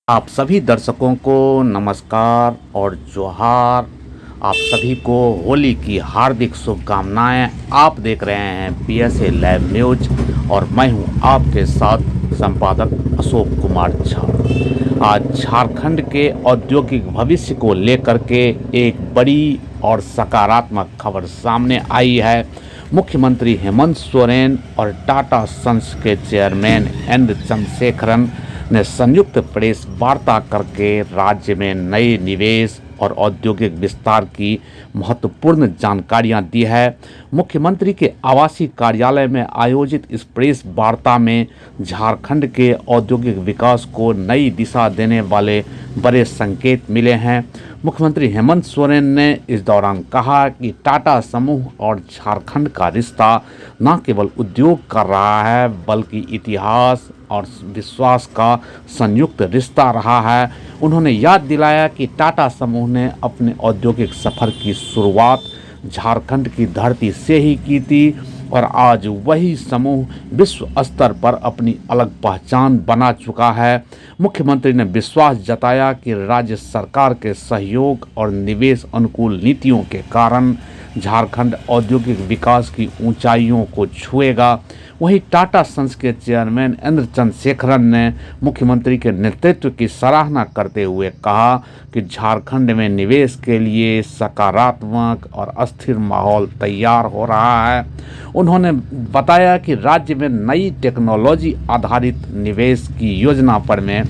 आप सभी दर्शकों को नमस्कार और जोहार। आप सभी को होली की हार्दिक शुभकामनाएं। आप देख रहे हैं पीएसए लाइव न्यूज और मैं हूं आपके साथ संपादक अशोक कुमार झा। आज झारखंड के औद्योगिक भविष्य को लेकर के एक बड़ी और सकारात्मक खबर सामने आई है। मुख्यमंत्री हेमंत सोरेन और टाटा सन्स के चेयरमैन एन चंद्रशेखरन ने संयुक्त प्रेस वार्ता करके राज्य में नए निवेश और औद्योगिक विस्तार की महत्वपूर्ण जानकारियां दी है। मुख्यमंत्री के आवासीय कार्यालय में आयोजित इस प्रेस वार्ता में झारखंड के औद्योगिक विकास को नई दिशा देने वाले बड़े संकेत मिले हैं। मुख्यमंत्री हेमंत सोरेन ने इस दौरान कहा कि टाटा समूह और झारखंड का रिश्ता न केवल उद्योग कर रहा है बल्कि इतिहास और विश्वास का संयुक्त रिश्ता रहा है। उन्होंने याद दिलाया कि टाटा समूह ने अपने औद्योगिक सफर की शुरुआत झारखंड की धरती से ही की थी और आज वही समूह विश्व स्तर पर अपनी अलग पहचान बना चुका है। मुख्यमंत्री ने विश्वास जताया कि राज्य सरकार के सहयोग और निवेश अनुकूल नीतियों के कारण झारखंड औद्योगिक विकास की ऊंचाइयों को छुएगा। वहीं टाटा सन्स के चेयरमैन एन चंद्रशेखरन ने मुख्यमंत्री के नेतृत्व की सराहना करते हुए कहा कि झारखंड में निवेश के लिए सकारात्मक और अस्थिर माहौल तैयार हो रहा है। उन्होंने बताया कि राज्य में नई टेक्नोलॉजी आधारित निवेश की योजना पर में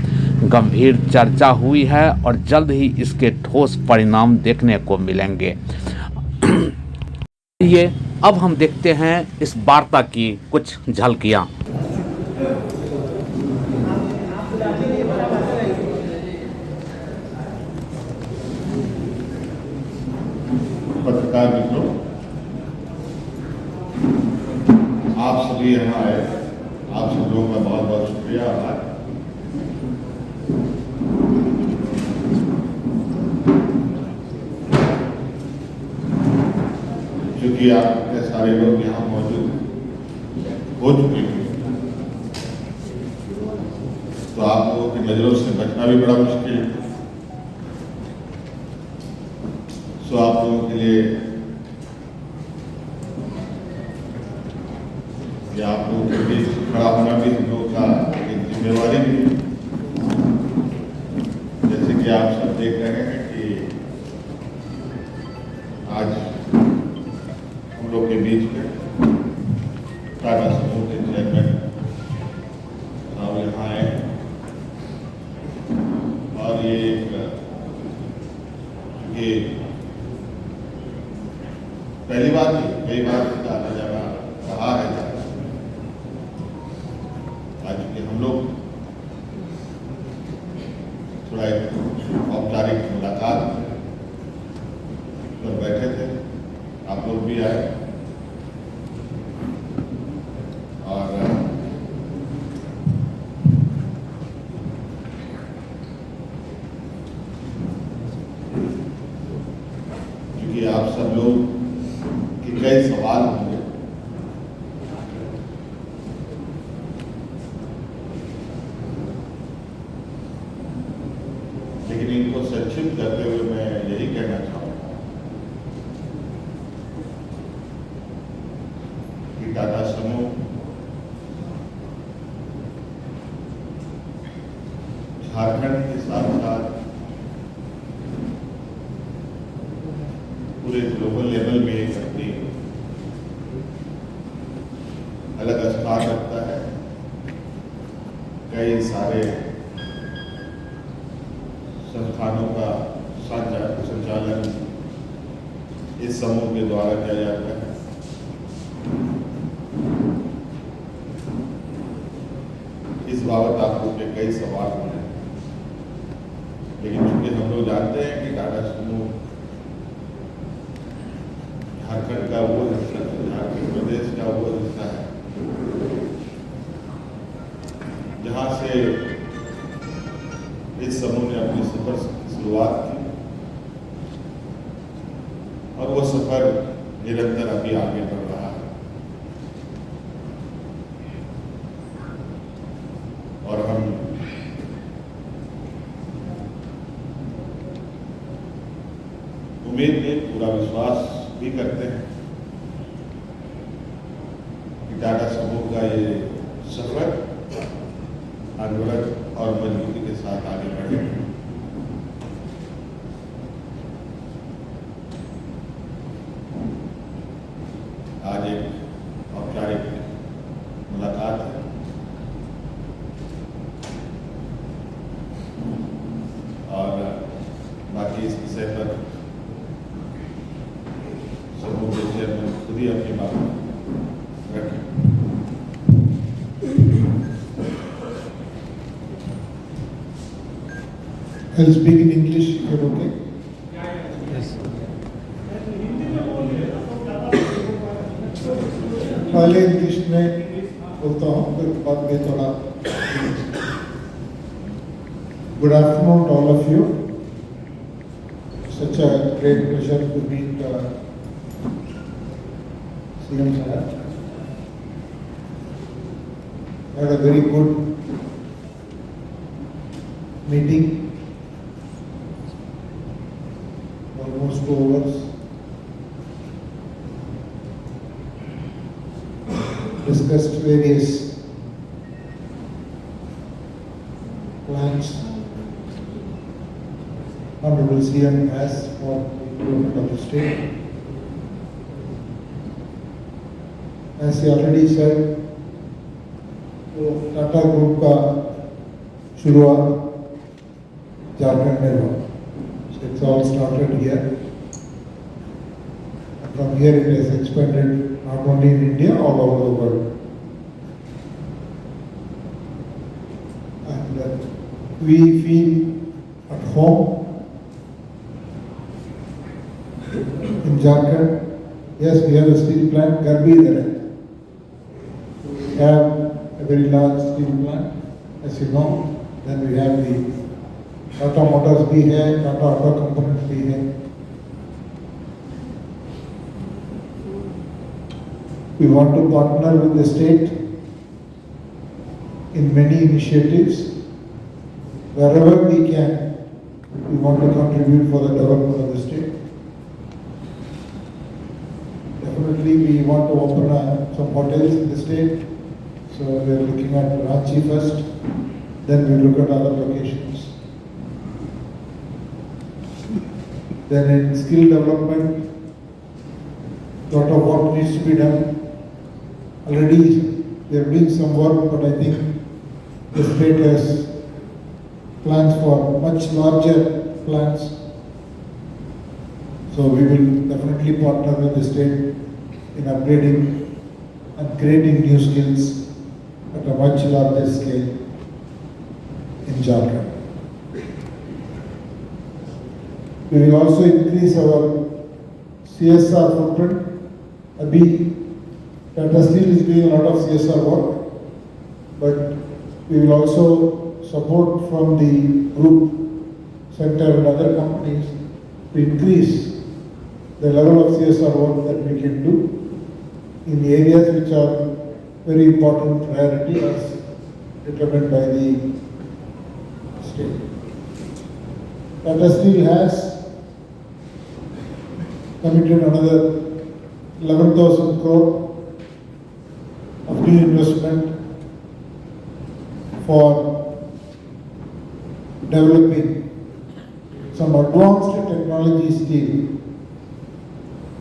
गंभीर चर्चा हुई है और जल्द ही इसके ठोस परिणाम देखने को मिलेंगे। ये अब हम देखते हैं इस वार्ता की कुछ झलकियां। पत्रकार मित्रों, आप सभी यहाँ आए, आप सब लोगों का बहुत बहुत शुक्रिया आभार। क्योंकि आप इतने सारे लोग यहाँ मौजूद हो चुके हैं तो आप लोगों की नजरों से बचना भी बड़ा मुश्किल है। सो आप लोगों के लिए या आप लोगों के बीच खड़ा होना भी हम लोगों का एक जिम्मेवारी भी है। जैसे कि आप सब देख रहे हैं कि आज हम लोग के बीच में टाटा समूह के चेयरमैन साहब यहाँ आए और ये पहली बार नहीं, कई बार इसका आना जाना रहा है। आज के हम लोग थोड़ा एक औपचारिक मुलाकात पर बैठे थे, आप लोग भी आए और क्योंकि आप सब लोग के कई सवाल होंगे, लेकिन इनको संक्षिप्त करते हुए मैं यही कहना चाहूँगा कि टाटा समूह झारखंड के साथ साथ पूरे ग्लोबल लेवल में एक अपनी अलग स्थान रखता है। कई सारे संस्थानों का संचालन इस समूह के द्वारा किया जाता है। इस बाबत आप लोग के कई सवाल होंगे, लेकिन चूंकि हम लोग जानते हैं कि टाटा समूह झारखंड का वो हिस्सा, झारखंड प्रदेश का वो हिस्सा है जहाँ से इस समूह ने अपने सफर की शुरुआत की और वो सफर निरंतर अभी आगे बढ़ रहा है। और हम उम्मीद नहीं, पूरा विश्वास भी करते हैं कि टाटा समूह का ये सफर अनवरत और मजबूती के साथ आगे बढ़ेगा। आज एक औपचारिक मुलाकात है और बाकी इस विषय पर समूह के चेयरमैन खुद ही अपनी बात रखें। I'll speak in English, if you're okay? पहले इंग्लिश में बोलता हूँ, फिर बाद में थोड़ा। Good afternoon to all of you. Such a great pleasure to meet CM sir. Had a very good meeting, almost 2 hours. Discussed various plans Honorable CM has for the improvement of the state. As he already said, तो Tata group का शुरुआत झारखंड में हुआ. So it's all started here. And from here it has expanded not only in India, all over the world. And we feel at home in Jharkhand. Yes, we have a steel plant, Garbi there. We have a very large steel plant, as you know. Then we have the Tata Motors भी है, Tata Auto Components भी है. We want to partner with the state in many initiatives. Wherever we can, we want to contribute for the development of the state. Definitely, we want to open some hotels in the state. So we are looking at Ranchi first, then we look at other locations. Then in skill development, lot of work needs to be done. Already we are doing some work, but I think the state has plans for much larger plans. So we will definitely partner with the state in upgrading and creating new skills at a much larger scale in Jharkhand. We will also increase our CSR footprint. Abhi Tata Steel is doing a lot of CSR work, but we will also support from the group sector and other companies to increase the level of CSR work that we can do in areas which are very important priority as determined by the state. Tata Steel has committed another 11,000 crore of new investment for developing some advanced technology steel,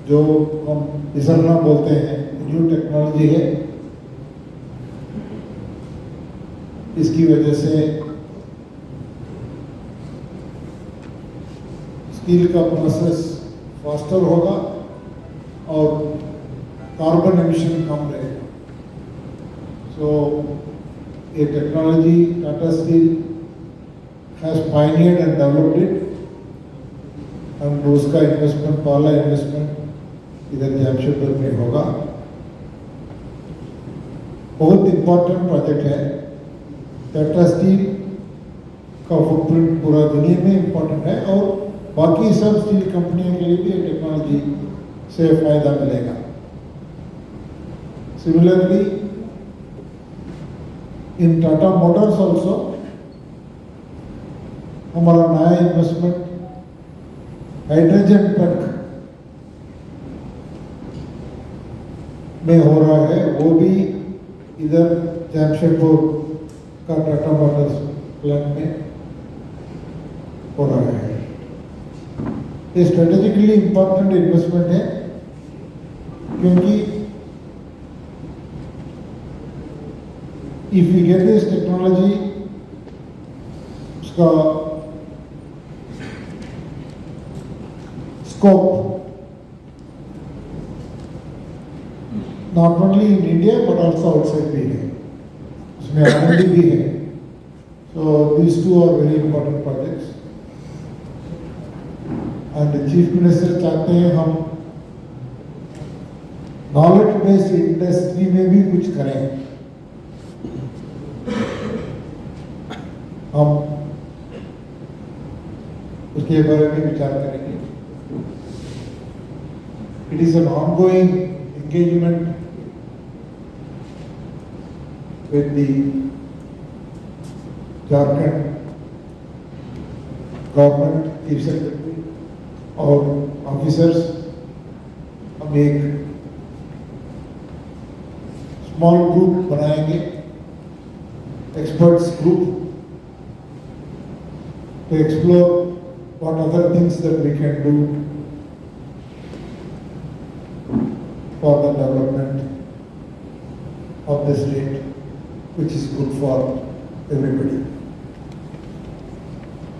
जो हम इसरना बोलते हैं, new technology है. इसकी वजह से steel का process faster होगा और कार्बन एमिशन कम रहेगा. So a technology Tata Steel has pioneered and developed it, and उसका इन्वेस्टमेंट, पहला इन्वेस्टमेंट इधर जमशेदपुर में होगा. बहुत इम्पोर्टेंट प्रोजेक्ट है. टाटा स्टील का फुटप्रिंट पूरा दुनिया में इम्पोर्टेंट है और बाकी सब स्टील कंपनियों के लिए भी ये टेक्नोलॉजी से फायदा मिलेगा. Similarly in Tata Motors also हमारा नया इन्वेस्टमेंट हाइड्रोजन ट्रक में हो रहा है, वो भी इधर जमशेदपुर का टाटा मोटर्स प्लांट में हो रहा है। ये स्ट्रेटेजिकली इंपॉर्टेंट इन्वेस्टमेंट है, क्योंकि if you get this technology, उसका scope not only in India but also outside भी है, उसमें R&D भी है। So these two are very important projects and chief minister चाहते हैं हम नॉलेज बेस्ड इंडस्ट्री में भी कुछ करें। हम उसके बारे में विचार करेंगे। It is an ongoing engagement with the Jharkhand government, chief secretary और ऑफिसर्स। हम एक स्मॉल ग्रुप बनाएंगे, experts group, to explore what other things that we can do for the development of the state, which is good for everybody.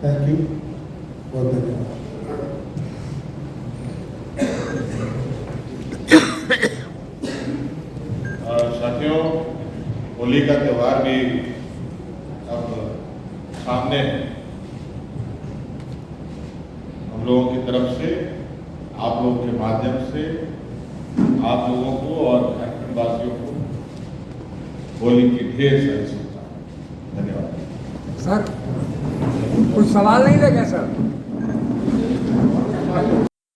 Thank you. बहुत धन्यवाद। साथियों, होली का त्यौहार भी अब सामने है। हम लोगों की तरफ से, आप लोगों के माध्यम से, आप लोगों को और झारखंड वासियों को होली की ढेर सारी शुभकामनाएं। धन्यवाद। सर कुछ सवाल नहीं लगे सर।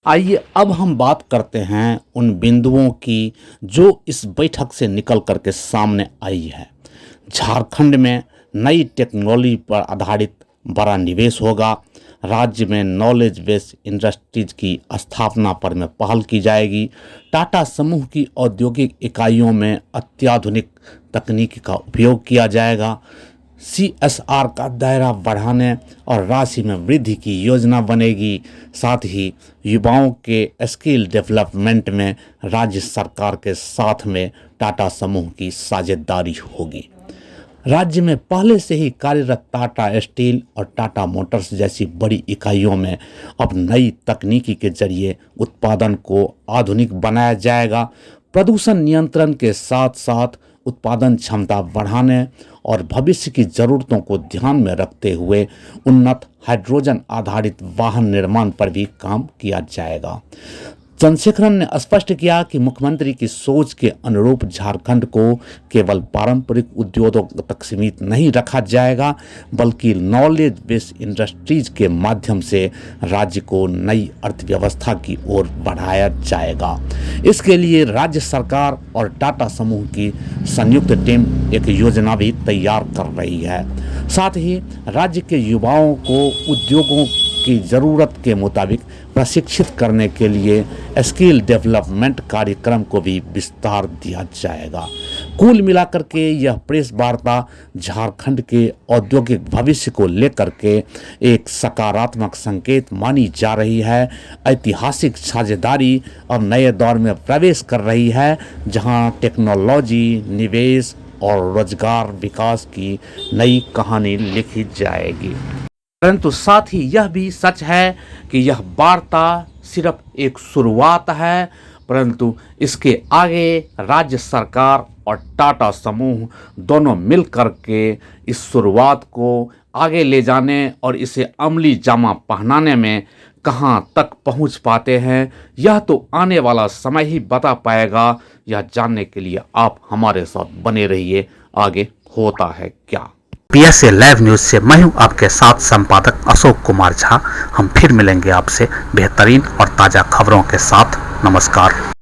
आइए अब हम बात करते हैं उन बिंदुओं की जो इस बैठक से निकल करके सामने आई है। झारखंड में नई टेक्नोलॉजी पर आधारित बड़ा निवेश होगा। राज्य में नॉलेज बेस्ड इंडस्ट्रीज की स्थापना पर में पहल की जाएगी। टाटा समूह की औद्योगिक इकाइयों में अत्याधुनिक तकनीक का उपयोग किया जाएगा। CSR का दायरा बढ़ाने और राशि में वृद्धि की योजना बनेगी। साथ ही युवाओं के स्किल डेवलपमेंट में राज्य सरकार के साथ में टाटा समूह की साझेदारी होगी। राज्य में पहले से ही कार्यरत टाटा स्टील और टाटा मोटर्स जैसी बड़ी इकाइयों में अब नई तकनीकी के जरिए उत्पादन को आधुनिक बनाया जाएगा। प्रदूषण नियंत्रण के साथ साथ उत्पादन क्षमता बढ़ाने और भविष्य की ज़रूरतों को ध्यान में रखते हुए उन्नत हाइड्रोजन आधारित वाहन निर्माण पर भी काम किया जाएगा। चंद्रशेखरन ने स्पष्ट किया कि मुख्यमंत्री की सोच के अनुरूप झारखंड को केवल पारंपरिक उद्योगों तक सीमित नहीं रखा जाएगा, बल्कि नॉलेज बेस्ड इंडस्ट्रीज के माध्यम से राज्य को नई अर्थव्यवस्था की ओर बढ़ाया जाएगा। इसके लिए राज्य सरकार और टाटा समूह की संयुक्त टीम एक योजना भी तैयार कर रही है। साथ ही राज्य के युवाओं को उद्योगों की ज़रूरत के मुताबिक प्रशिक्षित करने के लिए स्किल डेवलपमेंट कार्यक्रम को भी विस्तार दिया जाएगा। कुल मिलाकर के यह प्रेस वार्ता झारखंड के औद्योगिक भविष्य को लेकर के एक सकारात्मक संकेत मानी जा रही है। ऐतिहासिक साझेदारी अब नए दौर में प्रवेश कर रही है, जहां टेक्नोलॉजी, निवेश और रोजगार विकास की नई कहानी लिखी जाएगी। परंतु साथ ही यह भी सच है कि यह वार्ता सिर्फ एक शुरुआत है, परंतु इसके आगे राज्य सरकार और टाटा समूह दोनों मिलकर के इस शुरुआत को आगे ले जाने और इसे अमली जामा पहनाने में कहां तक पहुंच पाते हैं, यह तो आने वाला समय ही बता पाएगा। यह जानने के लिए आप हमारे साथ बने रहिए, आगे होता है क्या। PSA लाइव न्यूज़ से मैं हूं आपके साथ संपादक अशोक कुमार झा। हम फिर मिलेंगे आपसे बेहतरीन और ताज़ा खबरों के साथ। नमस्कार।